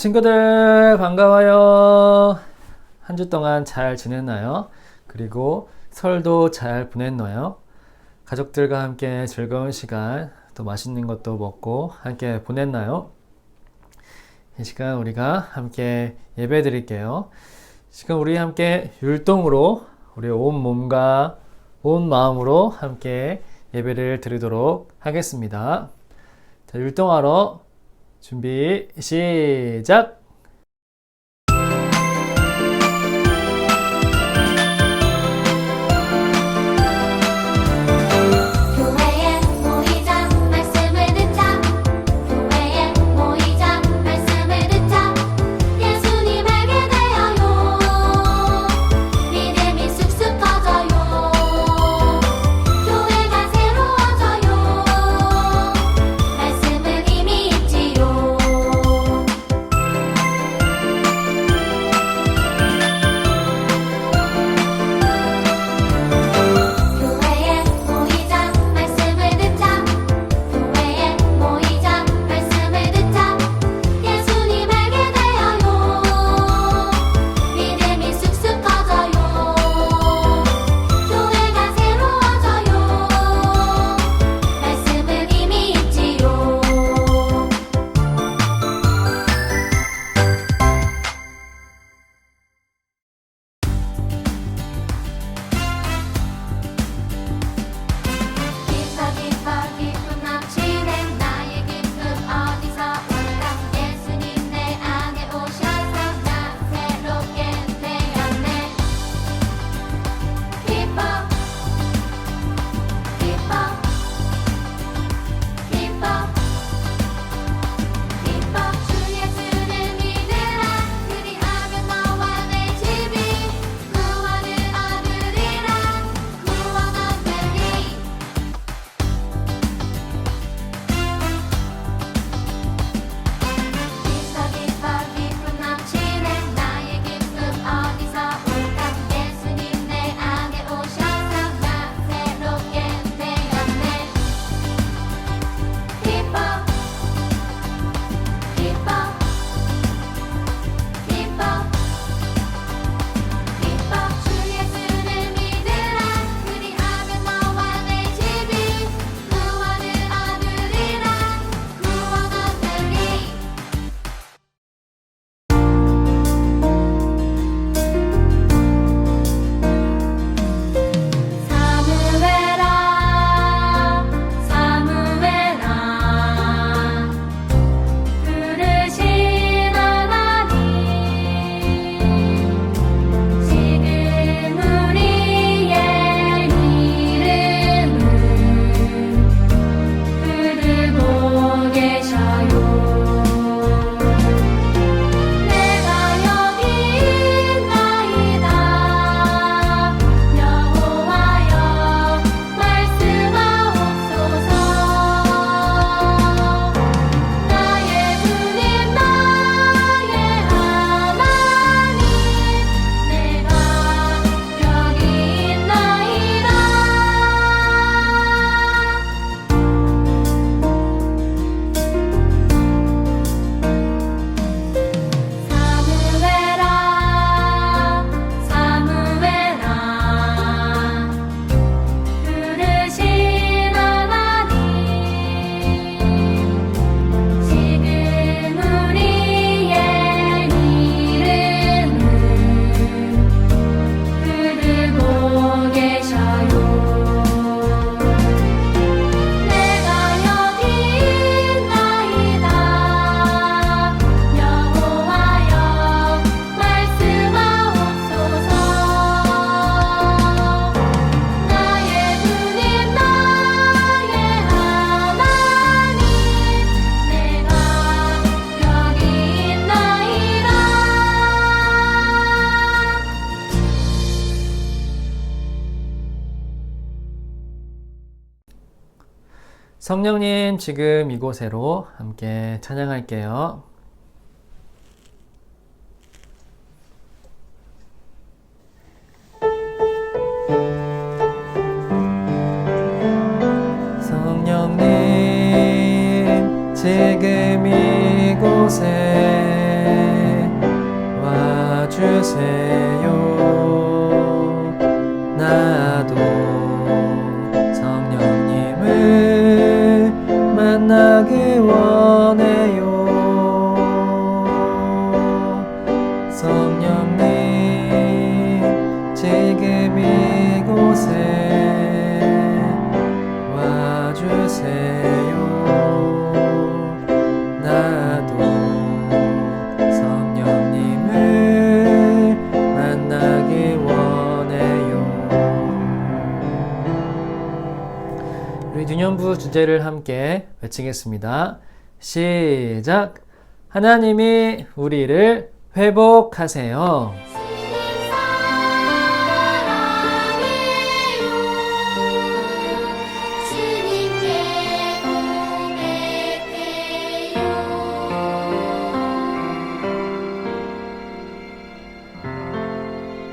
친구들 반가워요. 한 주 동안 잘 지냈나요? 그리고 설도 잘 보냈나요? 가족들과 함께 즐거운 시간, 또 맛있는 것도 먹고 함께 보냈나요? 이 시간 우리가 함께 예배 드릴게요. 지금 우리 함께 율동으로 우리 온 몸과 온 마음으로 함께 예배를 드리도록 하겠습니다. 자, 율동하러 준비 시작! 성령님 지금 이곳으로 함께 찬양할게요. 성령님 지금 이곳에 주세요. 나도 성령님을 만나기 원해요. 성령님 지금 이곳에 와주세요. 나도 성령님을 만나기 원해요. 우리 유년부 주제를 함께 외치겠습니다. 시작! 하나님이 우리를 회복하세요.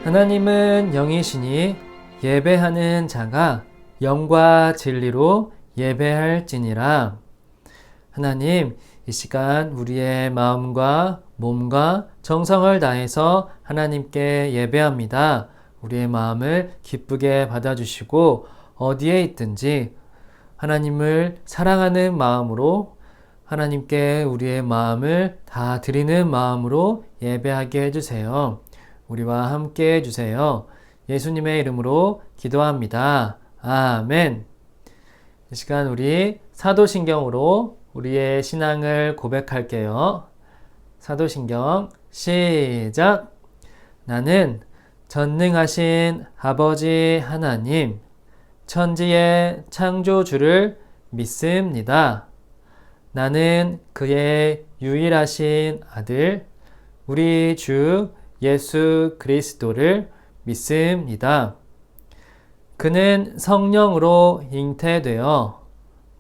하나님은 영이시니 예배하는 자가 영과 진리로 예배할지니라. 하나님, 이 시간 우리의 마음과 몸과 정성을 다해서 하나님께 예배합니다. 우리의 마음을 기쁘게 받아주시고 어디에 있든지 하나님을 사랑하는 마음으로 하나님께 우리의 마음을 다 드리는 마음으로 예배하게 해주세요. 우리와 함께 해주세요. 예수님의 이름으로 기도합니다. 아멘. 이 시간 우리 사도신경으로 우리의 신앙을 고백할게요. 사도신경 시작! 나는 전능하신 아버지 하나님, 천지의 창조주를 믿습니다. 나는 그의 유일하신 아들, 우리 주 예수 그리스도를 믿습니다. 그는 성령으로 잉태되어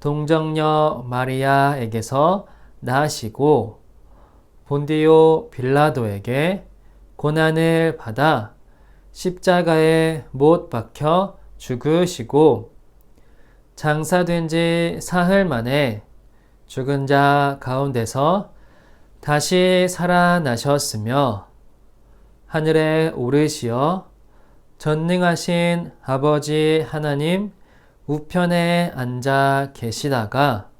동정녀 마리아에게서 나시고 본디오 빌라도에게 고난을 받아 십자가에 못 박혀 죽으시고 장사된 지 사흘 만에 죽은 자 가운데서 다시 살아나셨으며 하늘에 오르시어 전능하신 아버지 하나님 우편에 앉아 계시다가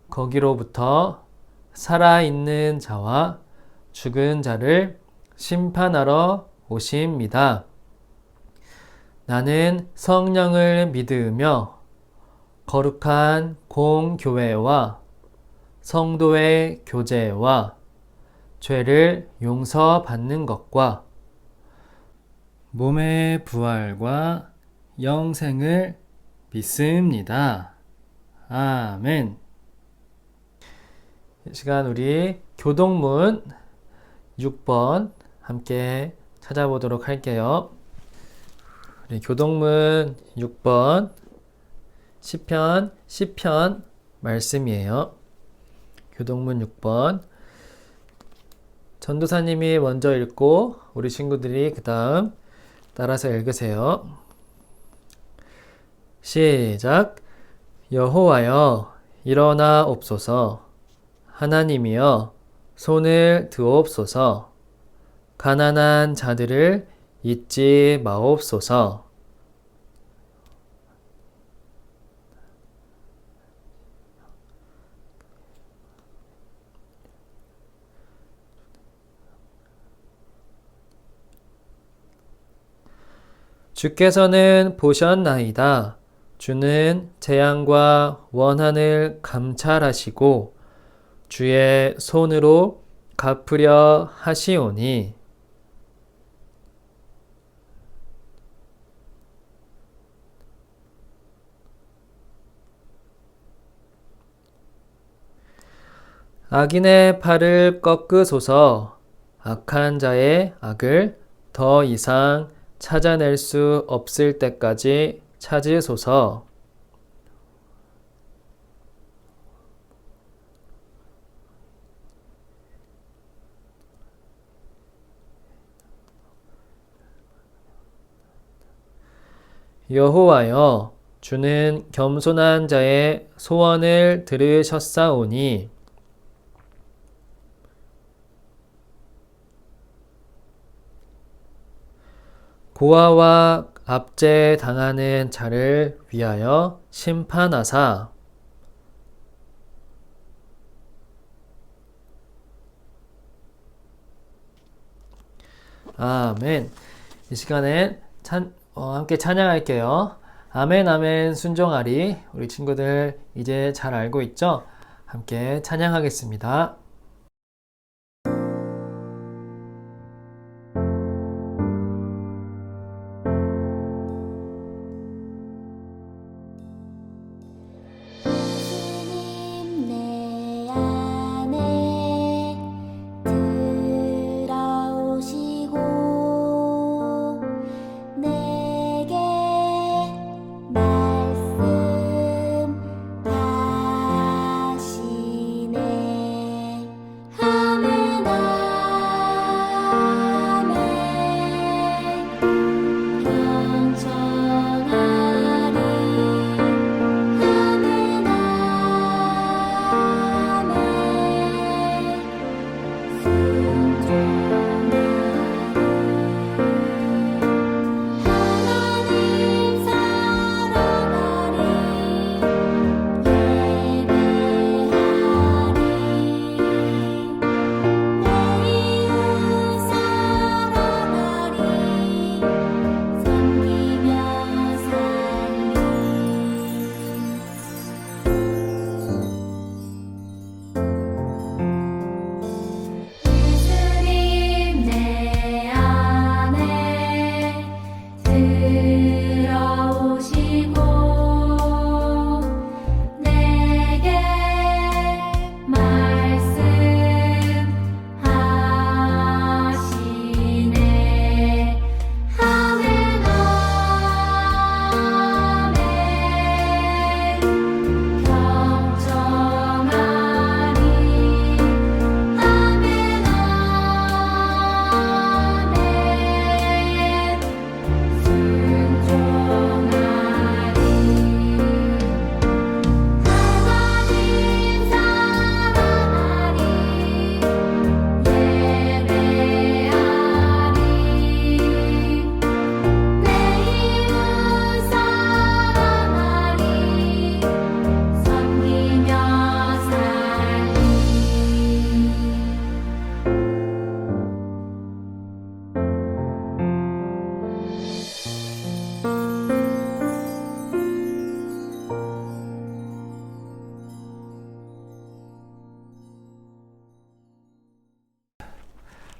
거기로부터 살아있는 자와 죽은 자를 심판하러 오십니다. 나는 성령을 믿으며 거룩한 공교회와 성도의 교제와 죄를 용서받는 것과 몸의 부활과 영생을 믿습니다. 아멘. 이 시간 우리 교동문 6번 함께 찾아보도록 할게요. 우리 교동문 6번 시편 말씀이에요. 교동문 6번 전도사님이 먼저 읽고 우리 친구들이 그 다음 따라서 읽으세요. 시작! 여호와여 일어나옵소서. 하나님이여 손을 드옵소서. 가난한 자들을 잊지 마옵소서. 주께서는 보셨나이다. 주는 재앙과 원한을 감찰하시고 주의 손으로 갚으려 하시오니 악인의 팔을 꺾으소서. 악한 자의 악을 더 이상 찾아낼 수 없을 때까지 찾으소서. 여호와여 주는 겸손한 자의 소원을 들으셨사오니 고아와 압제 당하는 자를 위하여 심판하사 아멘. 이 시간엔 함께 찬양할게요. 아멘 아멘 순종하리. 우리 친구들 이제 잘 알고 있죠? 함께 찬양하겠습니다.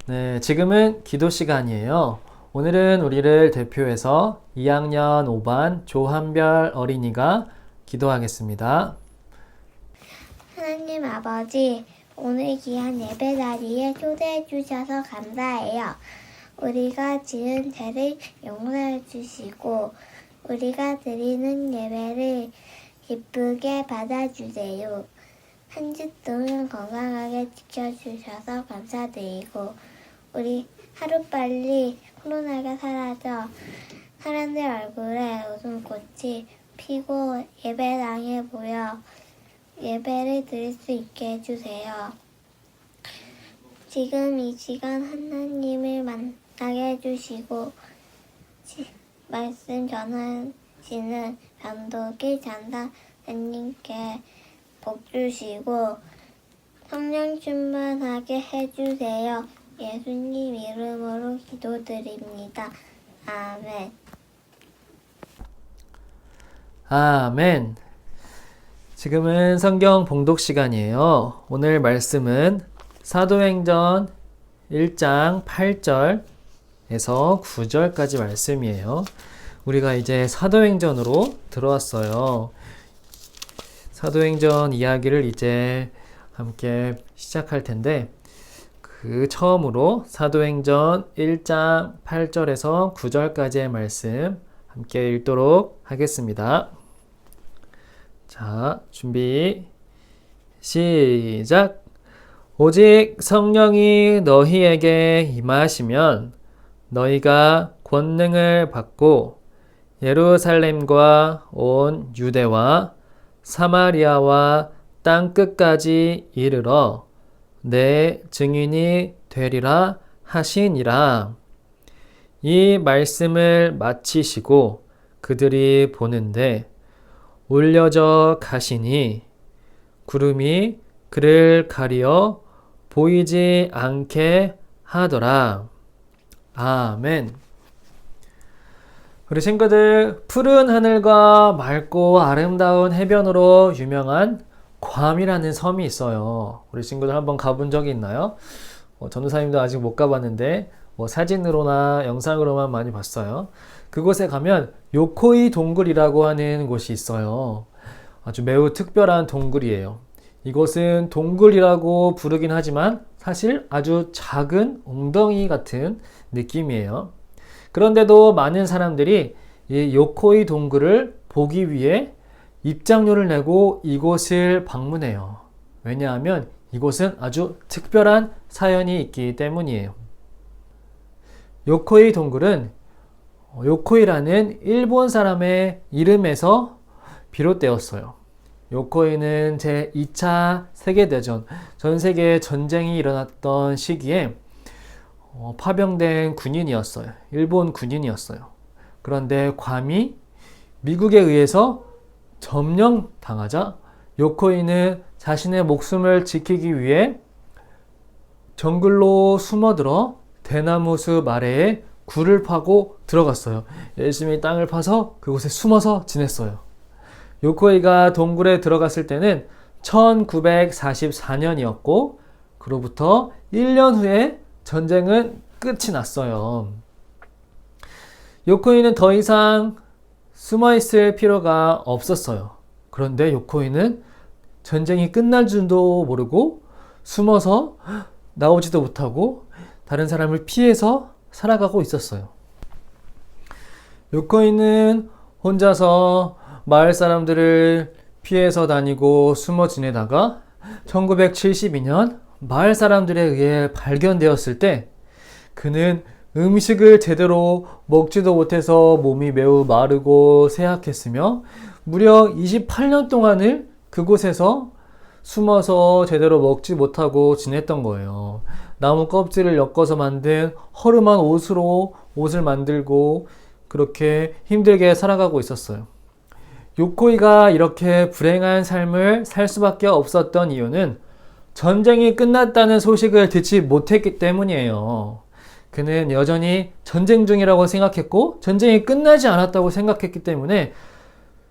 네, 지금은 기도 시간이에요. 오늘은 우리를 대표해서 2학년 5반 조한별 어린이가 기도하겠습니다. 하나님 아버지, 오늘 귀한 예배 자리에 초대해 주셔서 감사해요. 우리가 지은 죄를 용서해 주시고 우리가 드리는 예배를 기쁘게 받아주세요. 한 주 동안 건강하게 지켜주셔서 감사드리고 우리 하루빨리 코로나가 사라져 사람들 얼굴에 웃음꽃이 피고 예배당에 모여 예배를 드릴 수 있게 해주세요. 지금 이 시간 하나님을 만나게 해주시고 말씀 전하시는 변도기 전사님께 복 주시고 성령 충만하게 해주세요. 예수님 이름으로 기도드립니다. 아멘. 아멘. 지금은 성경 봉독 시간이에요. 오늘 말씀은 사도행전 1장 8절에서 9절까지 말씀이에요. 우리가 이제 사도행전으로 들어왔어요. 사도행전 이야기를 이제 함께 시작할 텐데 그 처음으로 사도행전 1장 8절에서 9절까지의 말씀 함께 읽도록 하겠습니다. 자, 준비 시작. 오직 성령이 너희에게 임하시면 너희가 권능을 받고 예루살렘과 온 유대와 사마리아와 땅끝까지 이르러 내 증인이 되리라 하시니라. 이 말씀을 마치시고 그들이 보는데 올려져 가시니 구름이 그를 가리어 보이지 않게 하더라. 아멘. 우리 친구들, 푸른 하늘과 맑고 아름다운 해변으로 유명한 괌이라는 섬이 있어요. 우리 친구들 한번 가본 적이 있나요? 전도사님도 아직 못 가봤는데 사진으로나 영상으로만 많이 봤어요. 그곳에 가면 요코이 동굴이라고 하는 곳이 있어요. 아주 매우 특별한 동굴이에요. 이곳은 동굴이라고 부르긴 하지만 사실 아주 작은 웅덩이 같은 느낌이에요. 그런데도 많은 사람들이 이 요코이 동굴을 보기 위해 입장료를 내고 이곳을 방문해요. 왜냐하면 이곳은 아주 특별한 사연이 있기 때문이에요. 요코이 동굴은 요코이라는 일본 사람의 이름에서 비롯되었어요. 요코이는 제2차 세계대전, 전 세계 전쟁이 일어났던 시기에 파병된 군인이었어요. 일본 군인이었어요. 그런데 괌이 미국에 의해서 점령당하자 요코이는 자신의 목숨을 지키기 위해 정글로 숨어들어 대나무 숲 아래에 굴을 파고 들어갔어요. 열심히 땅을 파서 그곳에 숨어서 지냈어요. 요코이가 동굴에 들어갔을 때는 1944년이었고 그로부터 1년 후에 전쟁은 끝이 났어요. 요코이는 더 이상 숨어있을 필요가 없었어요. 그런데 요코이는 전쟁이 끝날 줄도 모르고 숨어서 나오지도 못하고 다른 사람을 피해서 살아가고 있었어요. 요코이는 혼자서 마을 사람들을 피해서 다니고 숨어 지내다가 1972년 마을 사람들에 의해 발견되었을 때 그는 음식을 제대로 먹지도 못해서 몸이 매우 마르고 쇠약했으며 무려 28년 동안을 그곳에서 숨어서 제대로 먹지 못하고 지냈던 거예요. 나무 껍질을 엮어서 만든 허름한 옷으로 옷을 만들고 그렇게 힘들게 살아가고 있었어요. 요코이가 이렇게 불행한 삶을 살 수밖에 없었던 이유는 전쟁이 끝났다는 소식을 듣지 못했기 때문이에요. 그는 여전히 전쟁 중이라고 생각했고 전쟁이 끝나지 않았다고 생각했기 때문에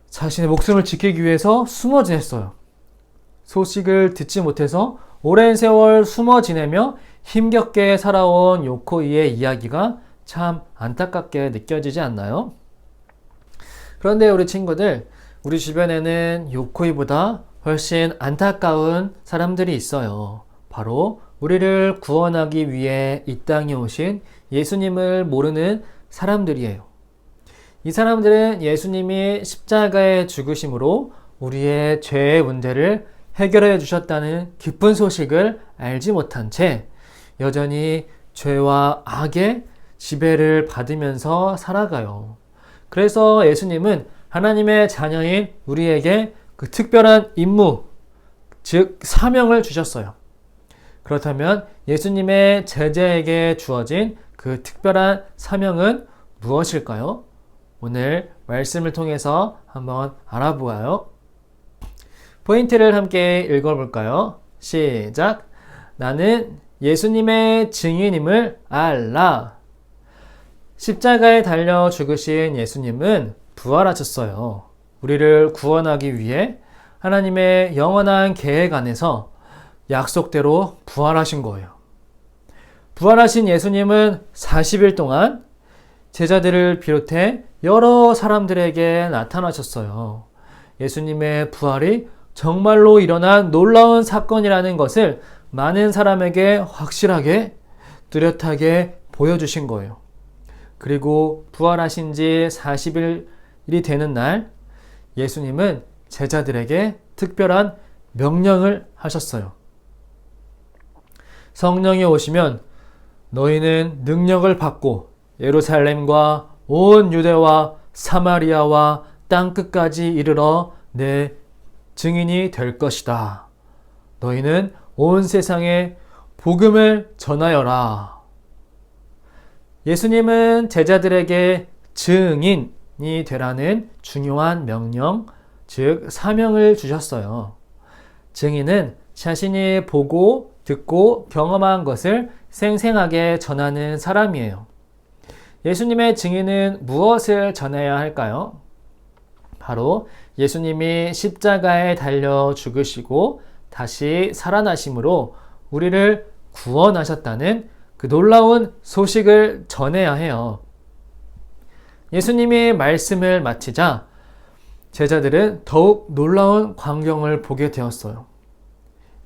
자신의 목숨을 지키기 위해서 숨어 지냈어요. 소식을 듣지 못해서 오랜 세월 숨어 지내며 힘겹게 살아온 요코이의 이야기가 참 안타깝게 느껴지지 않나요? 그런데 우리 친구들, 우리 주변에는 요코이보다 훨씬 안타까운 사람들이 있어요. 바로 우리를 구원하기 위해 이 땅에 오신 예수님을 모르는 사람들이에요. 이 사람들은 예수님이 십자가에 죽으심으로 우리의 죄의 문제를 해결해 주셨다는 기쁜 소식을 알지 못한 채 여전히 죄와 악의 지배를 받으면서 살아가요. 그래서 예수님은 하나님의 자녀인 우리에게 그 특별한 임무, 즉 사명을 주셨어요. 그렇다면 예수님의 제자에게 주어진 그 특별한 사명은 무엇일까요? 오늘 말씀을 통해서 한번 알아보아요. 포인트를 함께 읽어볼까요? 시작! 나는 예수님의 증인임을 알라. 십자가에 달려 죽으신 예수님은 부활하셨어요. 우리를 구원하기 위해 하나님의 영원한 계획 안에서 약속대로 부활하신 거예요. 부활하신 예수님은 40일 동안 제자들을 비롯해 여러 사람들에게 나타나셨어요. 예수님의 부활이 정말로 일어난 놀라운 사건이라는 것을 많은 사람에게 확실하게 뚜렷하게 보여주신 거예요. 그리고 부활하신 지 40일이 되는 날 예수님은 제자들에게 특별한 명령을 하셨어요. 성령이 오시면 너희는 능력을 받고 예루살렘과 온 유대와 사마리아와 땅끝까지 이르러 내 증인이 될 것이다. 너희는 온 세상에 복음을 전하여라. 예수님은 제자들에게 증인이 되라는 중요한 명령, 즉 사명을 주셨어요. 증인은 자신이 보고 듣고 경험한 것을 생생하게 전하는 사람이에요. 예수님의 증인은 무엇을 전해야 할까요? 바로 예수님이 십자가에 달려 죽으시고 다시 살아나심으로 우리를 구원하셨다는 그 놀라운 소식을 전해야 해요. 예수님이 말씀을 마치자 제자들은 더욱 놀라운 광경을 보게 되었어요.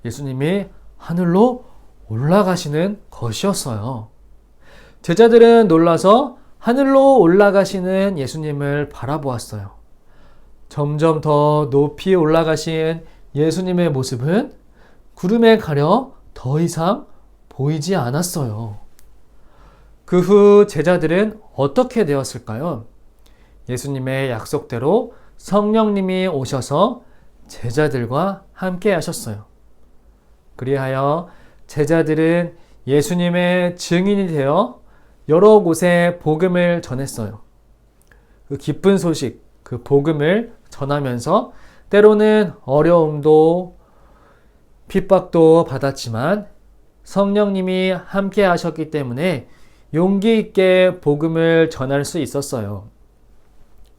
예수님이 하늘로 올라가시는 것이었어요. 제자들은 놀라서 하늘로 올라가시는 예수님을 바라보았어요. 점점 더 높이 올라가신 예수님의 모습은 구름에 가려 더 이상 보이지 않았어요. 그 후 제자들은 어떻게 되었을까요? 예수님의 약속대로 성령님이 오셔서 제자들과 함께 하셨어요. 그리하여 제자들은 예수님의 증인이 되어 여러 곳에 복음을 전했어요. 그 기쁜 소식, 그 복음을 전하면서 때로는 어려움도 핍박도 받았지만 성령님이 함께 하셨기 때문에 용기 있게 복음을 전할 수 있었어요.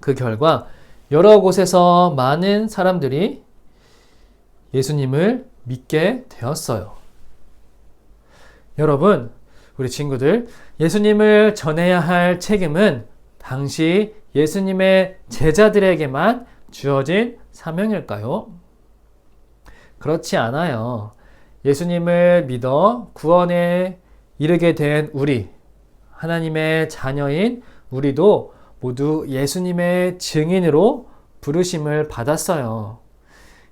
그 결과 여러 곳에서 많은 사람들이 예수님을 믿게 되었어요. 여러분, 우리 친구들, 예수님을 전해야 할 책임은 당시 예수님의 제자들에게만 주어진 사명일까요? 그렇지 않아요. 예수님을 믿어 구원에 이르게 된 우리, 하나님의 자녀인 우리도 모두 예수님의 증인으로 부르심을 받았어요.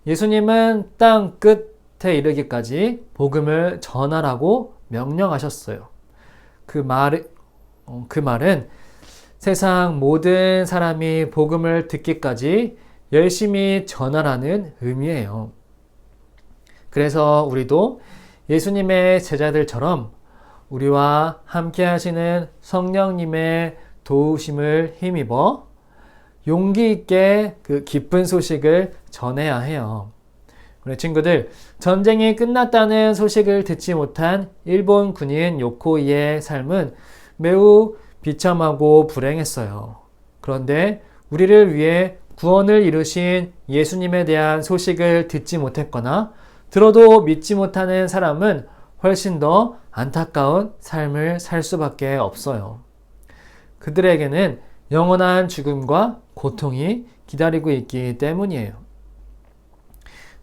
예수님은 땅 끝에 이르기까지 복음을 전하라고 명령하셨어요. 그 말은 세상 모든 사람이 복음을 듣기까지 열심히 전하라는 의미예요. 그래서 우리도 예수님의 제자들처럼 우리와 함께 하시는 성령님의 도우심을 힘입어 용기 있게 그 기쁜 소식을 전해야 해요. 우리 친구들, 전쟁이 끝났다는 소식을 듣지 못한 일본 군인 요코이의 삶은 매우 비참하고 불행했어요. 그런데 우리를 위해 구원을 이루신 예수님에 대한 소식을 듣지 못했거나 들어도 믿지 못하는 사람은 훨씬 더 안타까운 삶을 살 수밖에 없어요. 그들에게는 영원한 죽음과 고통이 기다리고 있기 때문이에요.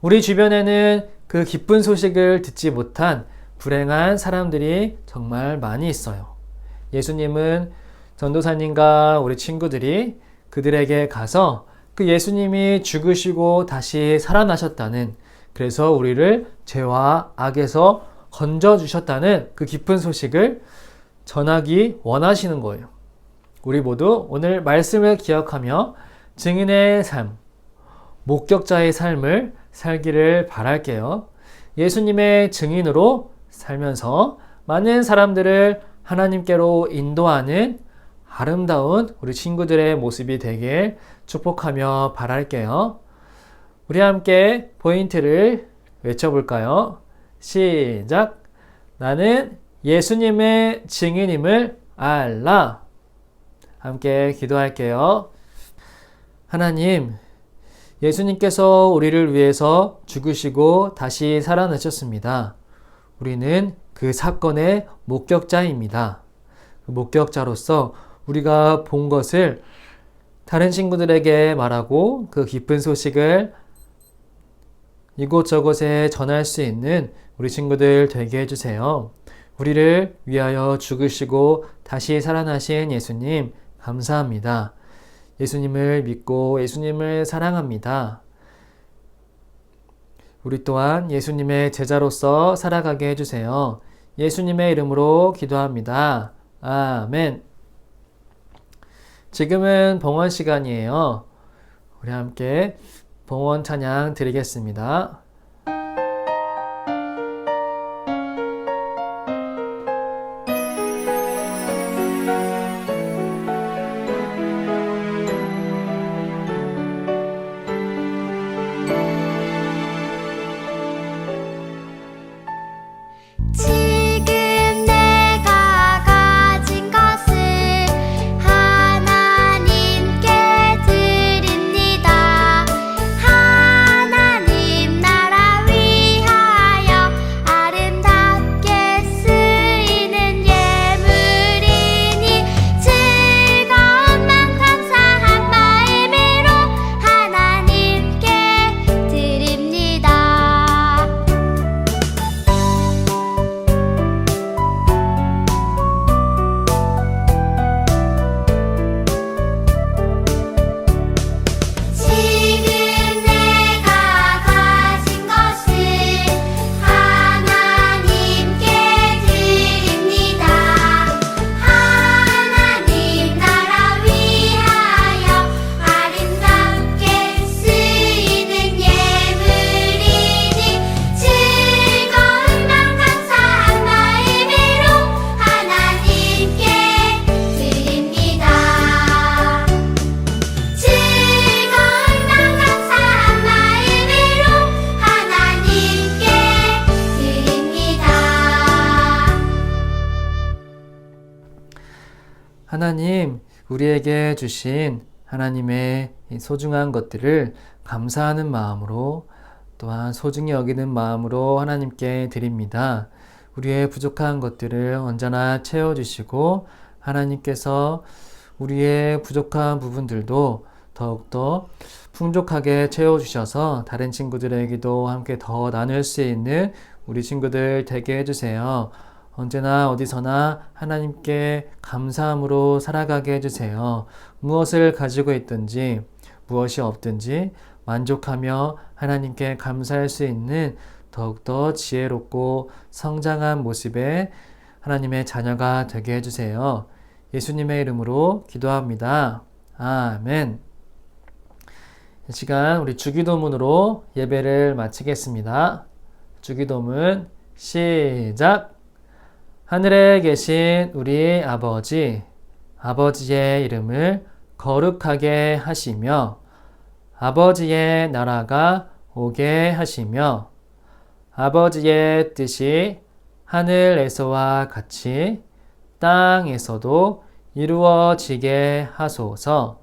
우리 주변에는 그 기쁜 소식을 듣지 못한 불행한 사람들이 정말 많이 있어요. 예수님은 전도사님과 우리 친구들이 그들에게 가서 그 예수님이 죽으시고 다시 살아나셨다는, 그래서 우리를 죄와 악에서 건져주셨다는 그 기쁜 소식을 전하기 원하시는 거예요. 우리 모두 오늘 말씀을 기억하며 증인의 삶, 목격자의 삶을 살기를 바랄게요. 예수님의 증인으로 살면서 많은 사람들을 하나님께로 인도하는 아름다운 우리 친구들의 모습이 되길 축복하며 바랄게요. 우리 함께 포인트를 외쳐볼까요? 시작! 나는 예수님의 증인임을 알라. 함께 기도할게요. 하나님, 예수님께서 우리를 위해서 죽으시고 다시 살아나셨습니다. 우리는 그 사건의 목격자입니다. 그 목격자로서 우리가 본 것을 다른 친구들에게 말하고 그 기쁜 소식을 이곳저곳에 전할 수 있는 우리 친구들 되게 해주세요. 우리를 위하여 죽으시고 다시 살아나신 예수님, 감사합니다. 예수님을 믿고 예수님을 사랑합니다. 우리 또한 예수님의 제자로서 살아가게 해주세요. 예수님의 이름으로 기도합니다. 아멘. 지금은 봉헌 시간이에요. 우리 함께 봉헌 찬양 드리겠습니다. 하나님, 우리에게 주신 하나님의 이 소중한 것들을 감사하는 마음으로 또한 소중히 여기는 마음으로 하나님께 드립니다. 우리의 부족한 것들을 언제나 채워주시고 하나님께서 우리의 부족한 부분들도 더욱더 풍족하게 채워주셔서 다른 친구들에게도 함께 더 나눌 수 있는 우리 친구들 되게 해주세요. 언제나 어디서나 하나님께 감사함으로 살아가게 해주세요. 무엇을 가지고 있든지 무엇이 없든지 만족하며 하나님께 감사할 수 있는 더욱더 지혜롭고 성장한 모습의 하나님의 자녀가 되게 해주세요. 예수님의 이름으로 기도합니다. 아멘. 이 시간 우리 주기도문으로 예배를 마치겠습니다. 주기도문 시작! 하늘에 계신 우리 아버지, 아버지의 이름을 거룩하게 하시며 아버지의 나라가 오게 하시며 아버지의 뜻이 하늘에서와 같이 땅에서도 이루어지게 하소서.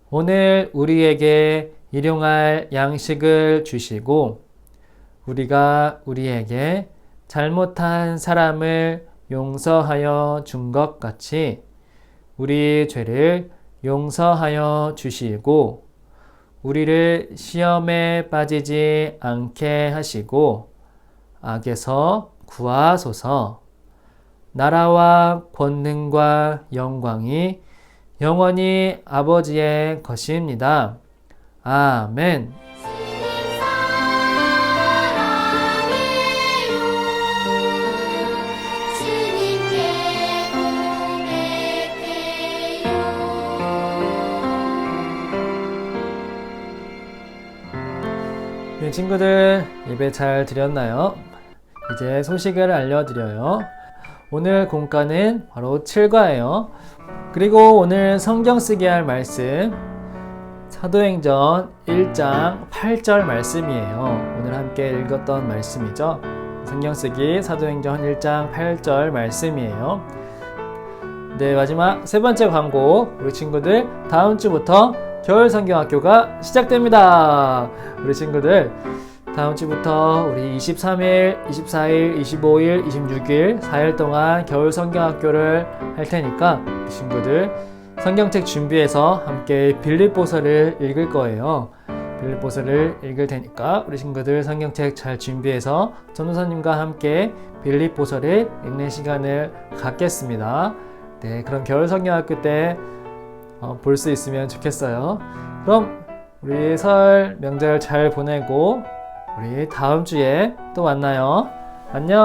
오늘 우리에게 일용할 양식을 주시고 우리가 우리에게 잘못한 사람을 용서하여 준 것 같이 우리 죄를 용서하여 주시고 우리를 시험에 빠지지 않게 하시고 악에서 구하소서. 나라와 권능과 영광이 영원히 아버지의 것입니다. 아멘. 네, 친구들 예배 잘 드렸나요? 이제 소식을 알려드려요. 오늘 공과는 바로 7과예요. 그리고 오늘 성경 쓰기 할 말씀 사도행전 1장 8절 말씀이에요. 오늘 함께 읽었던 말씀이죠. 성경 쓰기 사도행전 1장 8절 말씀이에요. 네, 마지막 세 번째 광고. 우리 친구들 다음 주부터 겨울 성경학교가 시작됩니다. 우리 친구들 다음 주부터 우리 23일, 24일, 25일, 26일 4일 동안 겨울 성경학교를 할 테니까 우리 친구들 성경책 준비해서 함께 빌립보서를 읽을 거예요. 빌립보서를 읽을 테니까 우리 친구들 성경책 잘 준비해서 전도사님과 함께 빌립보서를 읽는 시간을 갖겠습니다. 네, 그럼 겨울 성경학교 때 볼 수 있으면 좋겠어요. 그럼 우리 설 명절 잘 보내고 우리 다음 주에 또 만나요. 안녕.